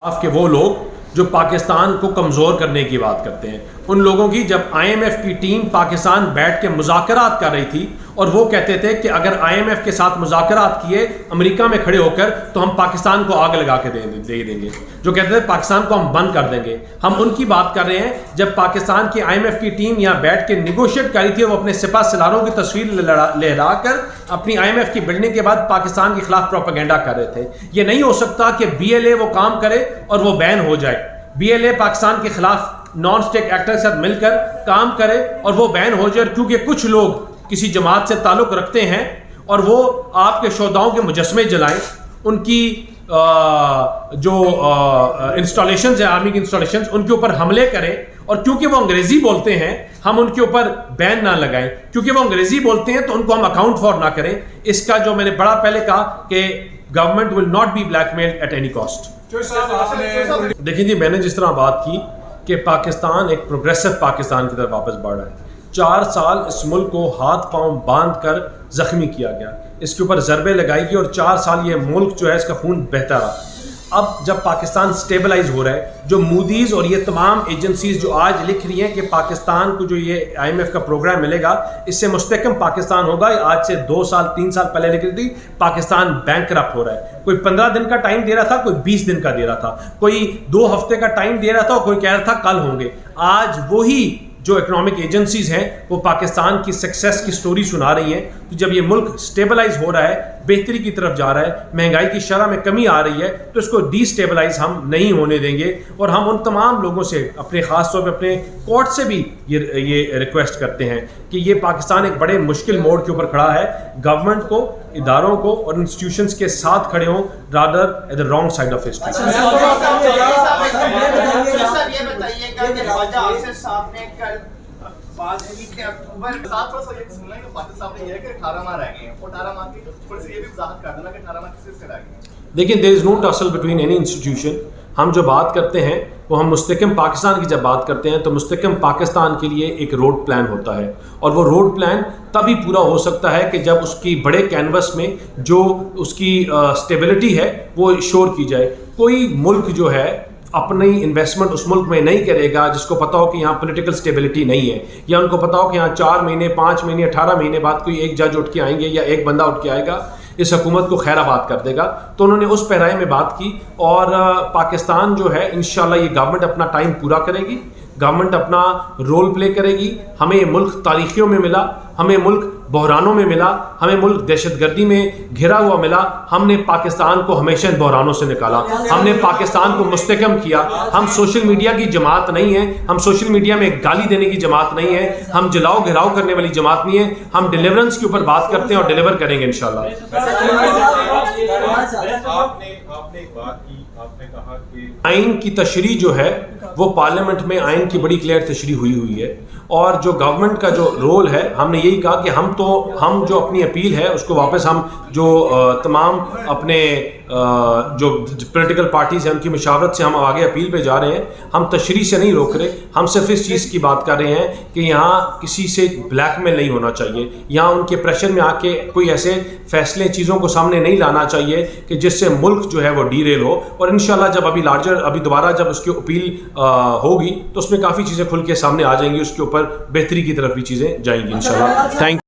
آپ کے وہ لوگ جو پاکستان کو کمزور کرنے کی بات کرتے ہیں، ان لوگوں کی جب آئی ایم ایف کی ٹیم پاکستان بیٹھ کے مذاکرات کر رہی تھی اور وہ کہتے تھے کہ اگر آئی ایم ایف کے ساتھ مذاکرات کیے امریکہ میں کھڑے ہو کر تو ہم پاکستان کو آگ لگا کے دے دیں گے، جو کہتے تھے پاکستان کو ہم بند کر دیں گے، ہم ان کی بات کر رہے ہیں جب پاکستان کی آئی ایم ایف کی ٹیم یہاں بیٹھ کے نیگوشیٹ کر رہی تھی، وہ اپنے سپاہ سالاروں کی تصویر لہرا کر اپنی آئی ایم ایف کی بلڈنگ کے بعد پاکستان کے خلاف پروپیگنڈا کر رہے تھے۔ یہ نہیں ہو سکتا کہ بی ایل اے وہ کام کرے اور وہ بین ہو جائے، بی ایل اے پاکستان کے خلاف نان اسٹیٹ ایکٹر کے ساتھ مل کر کام کرے اور وہ بین ہو جائے، کیونکہ کچھ لوگ کسی جماعت سے تعلق رکھتے ہیں اور وہ آپ کے شہداؤں کے مجسمے جلائیں، ان کی جو انسٹالیشنز ہیں، آرمی کی انسٹالیشنز، ان کے اوپر حملے کریں، اور کیونکہ وہ انگریزی بولتے ہیں ہم ان کے اوپر بین نہ لگائیں، کیونکہ وہ انگریزی بولتے ہیں تو ان کو ہم اکاؤنٹ فار نہ کریں۔ اس کا جو میں نے بڑا پہلے کہا کہ government will not be blackmailed at any cost. دیکھیں جی، میں نے جس طرح بات کی کہ پاکستان ایک پروگریسو پاکستان کی طرف واپس بڑھ رہا ہے، 4 سال اس ملک کو ہاتھ پاؤں باندھ کر زخمی کیا گیا، اس کے اوپر ضربے لگائی گئی اور 4 سال یہ ملک جو ہے اس کا خون بہتا رہا۔ اب جب پاکستان سٹیبلائز ہو رہا ہے، جو مودیز اور یہ تمام ایجنسیز جو آج لکھ رہی ہیں کہ پاکستان کو جو یہ آئی ایم ایف کا پروگرام ملے گا اس سے مستحکم پاکستان ہوگا، آج سے 2 سال 3 سال پہلے لکھ رہی تھی پاکستان بینکرپٹ ہو رہا ہے۔ کوئی 15 دن کا ٹائم دے رہا تھا، کوئی 20 دن کا دے رہا تھا، کوئی 2 ہفتے کا ٹائم دے رہا تھا اور کوئی کہہ رہا تھا کل ہوں گے۔ آج وہی جو اکنامک ایجنسیز ہیں وہ پاکستان کی سکسیس کی سٹوری سنا رہی ہیں۔ تو جب یہ ملک سٹیبلائز ہو رہا ہے، بہتری کی طرف جا رہا ہے، مہنگائی کی شرح میں کمی آ رہی ہے، تو اس کو ڈی سٹیبلائز ہم نہیں ہونے دیں گے، اور ہم ان تمام لوگوں سے اپنے خاص طور پہ اپنے کورٹ سے بھی یہ ریکویسٹ کرتے ہیں کہ یہ پاکستان ایک بڑے مشکل موڑ کے اوپر کھڑا ہے، گورنمنٹ کو، اداروں کو اور انسٹیٹیوشنز کے ساتھ کھڑے ہوں rather at the wrong side of history. دیکھیں، there is no tussle between any institution۔ ہم جو بات کرتے ہیں وہ ہم مستحکم پاکستان کی جب بات کرتے ہیں تو مستحکم پاکستان کے لیے ایک روڈ پلان ہوتا ہے، اور وہ روڈ پلان تبھی پورا ہو سکتا ہے کہ جب اس کی بڑے کینوس میں جو اس کی سٹیبلٹی ہے وہ شور کی جائے۔ کوئی ملک جو ہے اپنی انویسٹمنٹ اس ملک میں نہیں کرے گا جس کو پتا ہو کہ یہاں پولیٹیکل سٹیبلٹی نہیں ہے، یا ان کو پتا ہو کہ یہاں 4 مہینے 5 مہینے 18 مہینے بعد کوئی ایک جج اٹھ کے آئیں گے یا ایک بندہ اٹھ کے آئے گا اس حکومت کو خیر آباد کر دے گا۔ تو انہوں نے اس پیرائے میں بات کی، اور پاکستان جو ہے انشاءاللہ یہ گورنمنٹ اپنا ٹائم پورا کرے گی، گورنمنٹ اپنا رول پلے کرے گی۔ ہمیں یہ ملک تاریخیوں میں ملا، ہمیں ملک بحرانوں میں ملا، ہمیں ملک دہشت گردی میں گھرا ہوا ملا، ہم نے پاکستان کو ہمیشہ ان بحرانوں سے نکالا، ہم نے پاکستان کو مستحکم کیا۔ ہم سوشل میڈیا کی جماعت نہیں ہیں، ہم سوشل میڈیا میں گالی دینے کی جماعت نہیں ہے، ہم جلاؤ گھراؤ کرنے والی جماعت نہیں ہے، ہم ڈیلیورنس کے اوپر بات کرتے ہیں اور ڈیلیور کریں گے انشاءاللہ۔ آپ نے کہا کہ آئین کی تشریح جو ہے وہ پارلیمنٹ میں آئین کی بڑی کلیئر تشریح ہوئی ہے، اور جو گورنمنٹ کا جو رول ہے ہم نے یہی کہا کہ ہم جو اپنی اپیل ہے اس کو واپس ہم جو تمام اپنے جو پولیٹیکل پارٹیز ہیں ان کی مشاورت سے ہم آگے اپیل پہ جا رہے ہیں۔ ہم تشریح سے نہیں روک رہے، ہم صرف اس چیز کی بات کر رہے ہیں کہ یہاں کسی سے بلیک میل نہیں ہونا چاہیے، یہاں ان کے پریشر میں آ کے کوئی ایسے فیصلے چیزوں کو سامنے نہیں لانا چاہیے کہ جس سے ملک جو ہے وہ ڈی ریل ہو۔ اور انشاءاللہ جب ابھی دوبارہ جب اس کی اپیل ہوگی تو اس میں کافی چیزیں کھل کے سامنے آ جائیں گی، اس کے اوپر بہتری کی طرف بھی چیزیں جائیں گی انشاءاللہ۔ تھینک